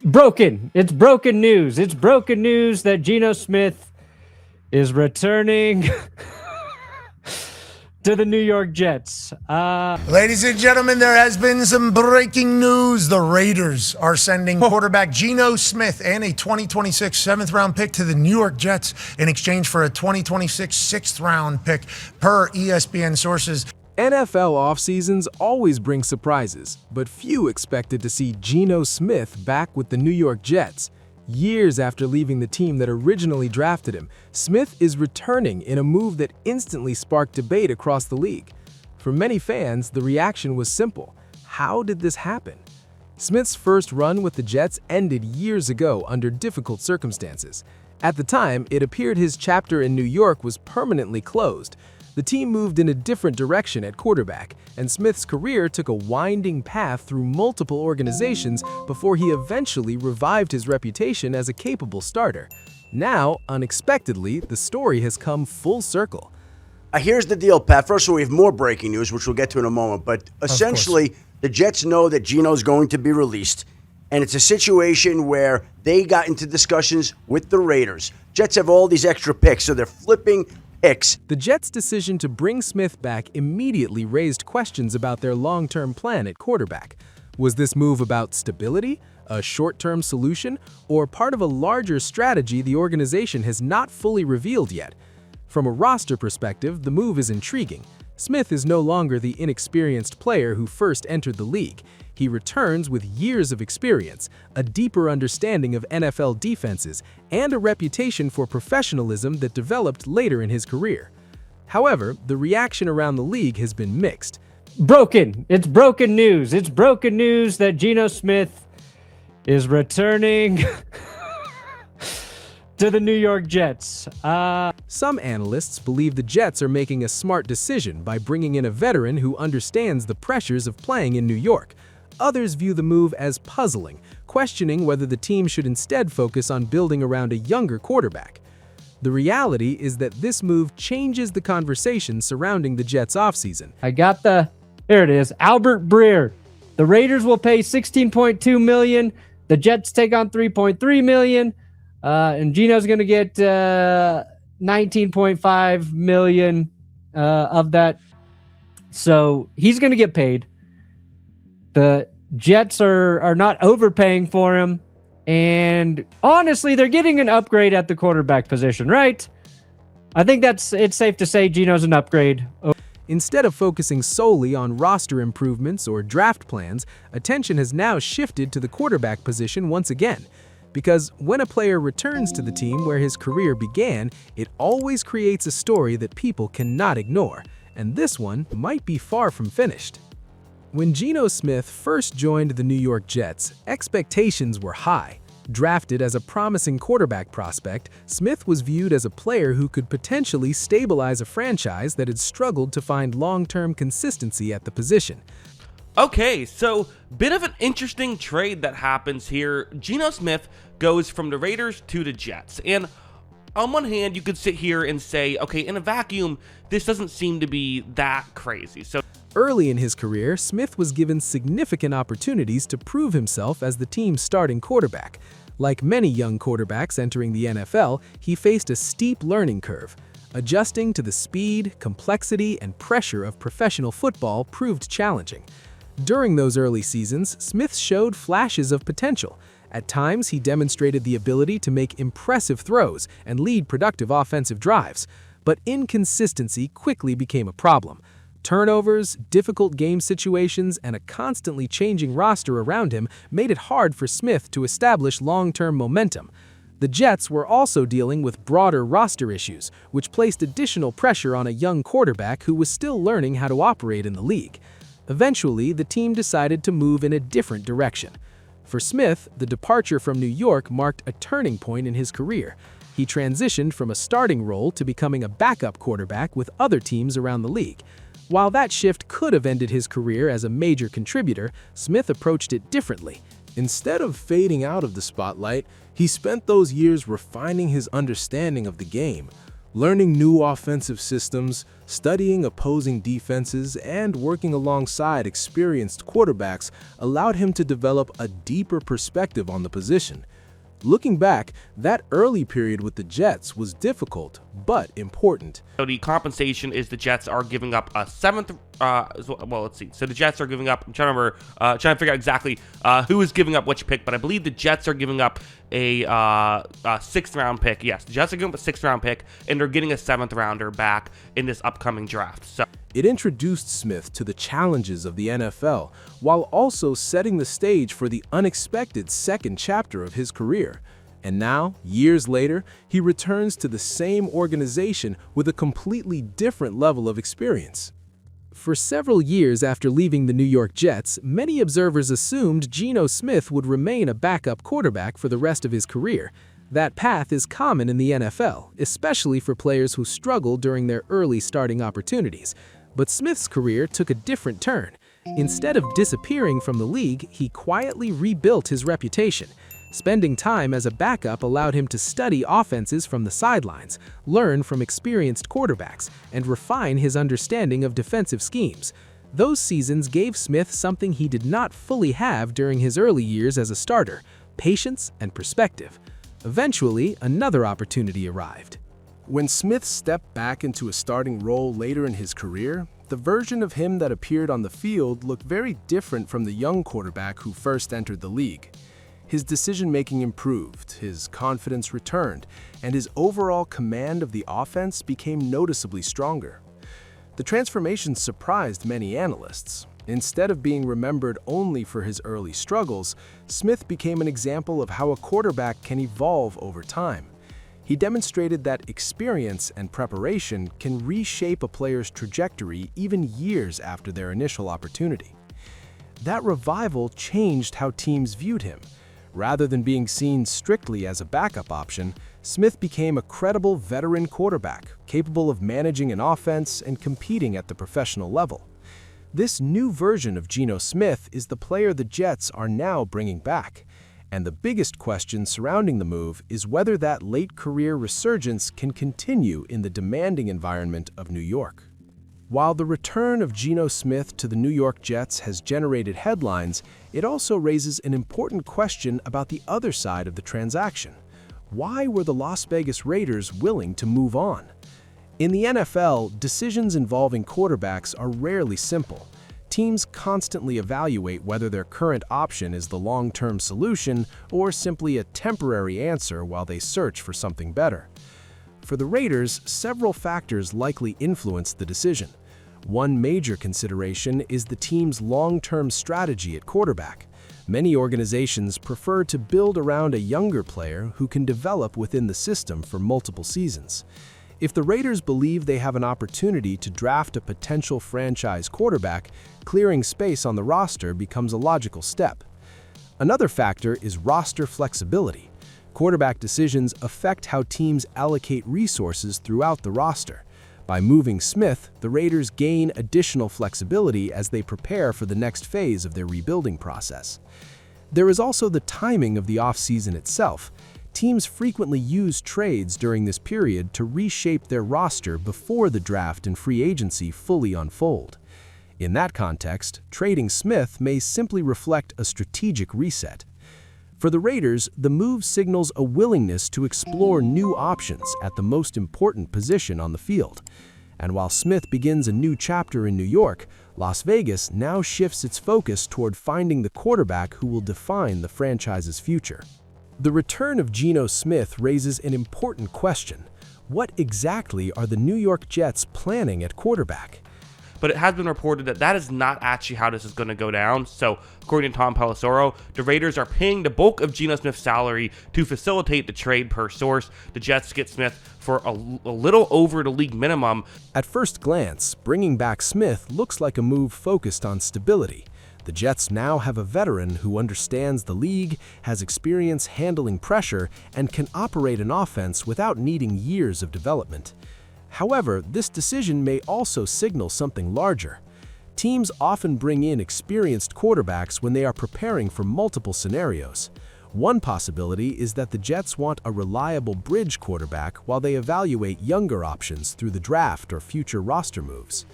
Broken. It's broken news. It's broken news that Geno Smith is returning to the New York Jets. Ladies and gentlemen, there has been some breaking news. The Raiders are sending quarterback Geno Smith and a 2026 7th-round pick to the New York Jets in exchange for a 2026 6th-round pick, per ESPN sources. NFL offseasons always bring surprises, but few expected to see Geno Smith back with the New York Jets. Years after leaving the team that originally drafted him, Smith is returning in a move that instantly sparked debate across the league. For many fans, the reaction was simple. How did this happen? Smith's first run with the Jets ended years ago under difficult circumstances. At the time, it appeared his chapter in New York was permanently closed. The team moved in a different direction at quarterback, and Smith's career took a winding path through multiple organizations before he eventually revived his reputation as a capable starter. Now, unexpectedly, the story has come full circle. Here's the deal, Pat. First of all, we have more breaking news, which we'll get to in a moment. But essentially, the Jets know that Geno's going to be released, and it's a situation where they got into discussions with the Raiders. Jets have all these extra picks, so they're flipping picks. The Jets' decision to bring Smith back immediately raised questions about their long-term plan at quarterback. Was this move about stability, a short-term solution, or part of a larger strategy the organization has not fully revealed yet? From a roster perspective, the move is intriguing. Smith is no longer the inexperienced player who first entered the league. He returns with years of experience, a deeper understanding of NFL defenses, and a reputation for professionalism that developed later in his career. However, the reaction around the league has been mixed. Broken. It's broken news. It's broken news that Geno Smith is returning to the New York Jets. Some analysts believe the Jets are making a smart decision by bringing in a veteran who understands the pressures of playing in New York. Others view the move as puzzling, questioning whether the team should instead focus on building around a younger quarterback. The reality is that this move changes the conversation surrounding the Jets' offseason. Here it is, Albert Breer. The Raiders will pay $16.2 million. The Jets take on $3.3 million. And Geno's going to get $19.5 million of that. So he's going to get paid. The Jets are not overpaying for him. And honestly, they're getting an upgrade at the quarterback position, right? I think it's safe to say Geno's an upgrade. Instead of focusing solely on roster improvements or draft plans, attention has now shifted to the quarterback position once again. Because when a player returns to the team where his career began, it always creates a story that people cannot ignore. And this one might be far from finished. When Geno Smith first joined the New York Jets, expectations were high. Drafted as a promising quarterback prospect, Smith was viewed as a player who could potentially stabilize a franchise that had struggled to find long-term consistency at the position. Okay, so bit of an interesting trade that happens here. Geno Smith goes from the Raiders to the Jets. And on one hand, you could sit here and say, okay, in a vacuum, this doesn't seem to be that crazy. So early in his career, Smith was given significant opportunities to prove himself as the team's starting quarterback. Like many young quarterbacks entering the NFL, he faced a steep learning curve. Adjusting to the speed, complexity, and pressure of professional football proved challenging. During those early seasons, Smith showed flashes of potential. At times, he demonstrated the ability to make impressive throws and lead productive offensive drives. But inconsistency quickly became a problem. Turnovers, difficult game situations, and a constantly changing roster around him made it hard for Smith to establish long-term momentum. The Jets were also dealing with broader roster issues, which placed additional pressure on a young quarterback who was still learning how to operate in the league. Eventually, the team decided to move in a different direction. For Smith, the departure from New York marked a turning point in his career. He transitioned from a starting role to becoming a backup quarterback with other teams around the league. While that shift could have ended his career as a major contributor, Smith approached it differently. Instead of fading out of the spotlight, he spent those years refining his understanding of the game. Learning new offensive systems, studying opposing defenses, and working alongside experienced quarterbacks allowed him to develop a deeper perspective on the position. Looking back, that early period with the Jets was difficult, but important. So the compensation is the Jets are giving up a seventh. Well, let's see. So the Jets are giving up. I'm trying to remember, trying to figure out exactly who is giving up which pick, but I believe the Jets are giving up a sixth-round pick. Yes, the Jets are giving up a sixth-round pick, and they're getting a seventh-rounder back in this upcoming draft. So it introduced Smith to the challenges of the NFL, while also setting the stage for the unexpected second chapter of his career. And now, years later, he returns to the same organization with a completely different level of experience. For several years after leaving the New York Jets, many observers assumed Geno Smith would remain a backup quarterback for the rest of his career. That path is common in the NFL, especially for players who struggle during their early starting opportunities. But Smith's career took a different turn. Instead of disappearing from the league, he quietly rebuilt his reputation. Spending time as a backup allowed him to study offenses from the sidelines, learn from experienced quarterbacks, and refine his understanding of defensive schemes. Those seasons gave Smith something he did not fully have during his early years as a starter: patience and perspective. Eventually, another opportunity arrived. When Smith stepped back into a starting role later in his career, the version of him that appeared on the field looked very different from the young quarterback who first entered the league. His decision-making improved, his confidence returned, and his overall command of the offense became noticeably stronger. The transformation surprised many analysts. Instead of being remembered only for his early struggles, Smith became an example of how a quarterback can evolve over time. He demonstrated that experience and preparation can reshape a player's trajectory even years after their initial opportunity. That revival changed how teams viewed him. Rather than being seen strictly as a backup option, Smith became a credible veteran quarterback, capable of managing an offense and competing at the professional level. This new version of Geno Smith is the player the Jets are now bringing back. And the biggest question surrounding the move is whether that late career resurgence can continue in the demanding environment of New York. While the return of Geno Smith to the New York Jets has generated headlines, it also raises an important question about the other side of the transaction. Why were the Las Vegas Raiders willing to move on? In the NFL, decisions involving quarterbacks are rarely simple. Teams constantly evaluate whether their current option is the long-term solution or simply a temporary answer while they search for something better. For the Raiders, several factors likely influenced the decision. One major consideration is the team's long-term strategy at quarterback. Many organizations prefer to build around a younger player who can develop within the system for multiple seasons. If the Raiders believe they have an opportunity to draft a potential franchise quarterback, clearing space on the roster becomes a logical step. Another factor is roster flexibility. Quarterback decisions affect how teams allocate resources throughout the roster. By moving Smith, the Raiders gain additional flexibility as they prepare for the next phase of their rebuilding process. There is also the timing of the offseason itself. Teams frequently use trades during this period to reshape their roster before the draft and free agency fully unfold. In that context, trading Smith may simply reflect a strategic reset. For the Raiders, the move signals a willingness to explore new options at the most important position on the field. And while Smith begins a new chapter in New York, Las Vegas now shifts its focus toward finding the quarterback who will define the franchise's future. The return of Geno Smith raises an important question. What exactly are the New York Jets planning at quarterback? But it has been reported that that is not actually how this is going to go down. So, according to Tom Pelissero, the Raiders are paying the bulk of Geno Smith's salary to facilitate the trade per source. The Jets get Smith for a little over the league minimum. At first glance, bringing back Smith looks like a move focused on stability. The Jets now have a veteran who understands the league, has experience handling pressure, and can operate an offense without needing years of development. However, this decision may also signal something larger. Teams often bring in experienced quarterbacks when they are preparing for multiple scenarios. One possibility is that the Jets want a reliable bridge quarterback while they evaluate younger options through the draft or future roster moves.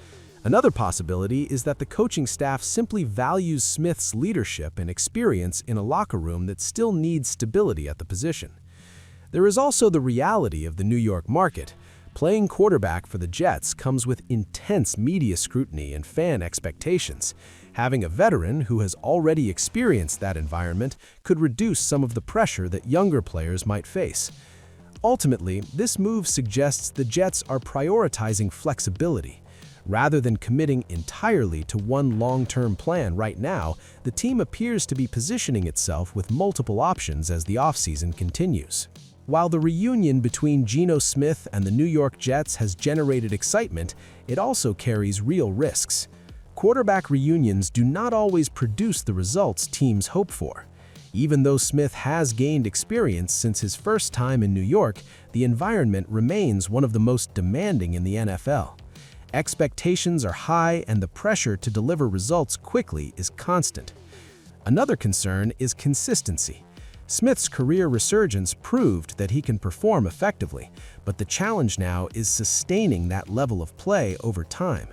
Another possibility is that the coaching staff simply values Smith's leadership and experience in a locker room that still needs stability at the position. There is also the reality of the New York market. Playing quarterback for the Jets comes with intense media scrutiny and fan expectations. Having a veteran who has already experienced that environment could reduce some of the pressure that younger players might face. Ultimately, this move suggests the Jets are prioritizing flexibility. Rather than committing entirely to one long-term plan right now, the team appears to be positioning itself with multiple options as the offseason continues. While the reunion between Geno Smith and the New York Jets has generated excitement, it also carries real risks. Quarterback reunions do not always produce the results teams hope for. Even though Smith has gained experience since his first time in New York, the environment remains one of the most demanding in the NFL. Expectations are high and the pressure to deliver results quickly is constant. Another concern is consistency. Smith's career resurgence proved that he can perform effectively, but the challenge now is sustaining that level of play over time.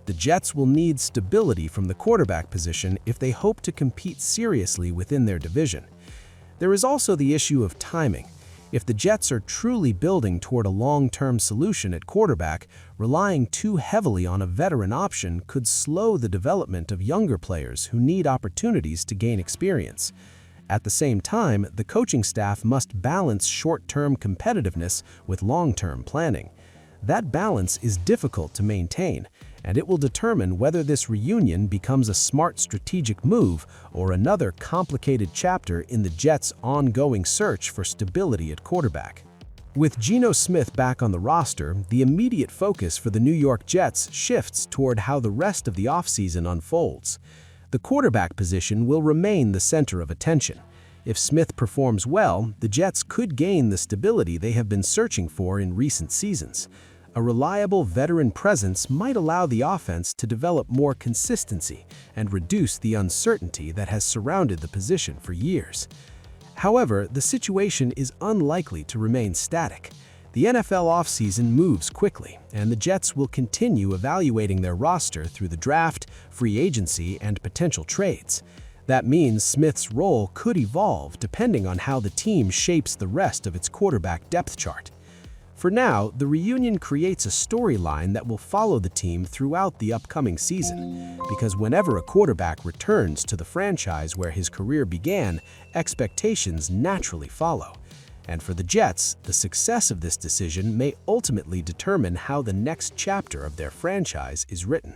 The Jets will need stability from the quarterback position if they hope to compete seriously within their division. There is also the issue of timing. If the Jets are truly building toward a long-term solution at quarterback, relying too heavily on a veteran option could slow the development of younger players who need opportunities to gain experience. At the same time, the coaching staff must balance short-term competitiveness with long-term planning. That balance is difficult to maintain, and it will determine whether this reunion becomes a smart strategic move or another complicated chapter in the Jets' ongoing search for stability at quarterback. With Geno Smith back on the roster, the immediate focus for the New York Jets shifts toward how the rest of the offseason unfolds. The quarterback position will remain the center of attention. If Smith performs well, the Jets could gain the stability they have been searching for in recent seasons. A reliable veteran presence might allow the offense to develop more consistency and reduce the uncertainty that has surrounded the position for years. However, the situation is unlikely to remain static. The NFL offseason moves quickly, and the Jets will continue evaluating their roster through the draft, free agency, and potential trades. That means Smith's role could evolve depending on how the team shapes the rest of its quarterback depth chart. For now, the reunion creates a storyline that will follow the team throughout the upcoming season, because whenever a quarterback returns to the franchise where his career began, expectations naturally follow. And for the Jets, the success of this decision may ultimately determine how the next chapter of their franchise is written.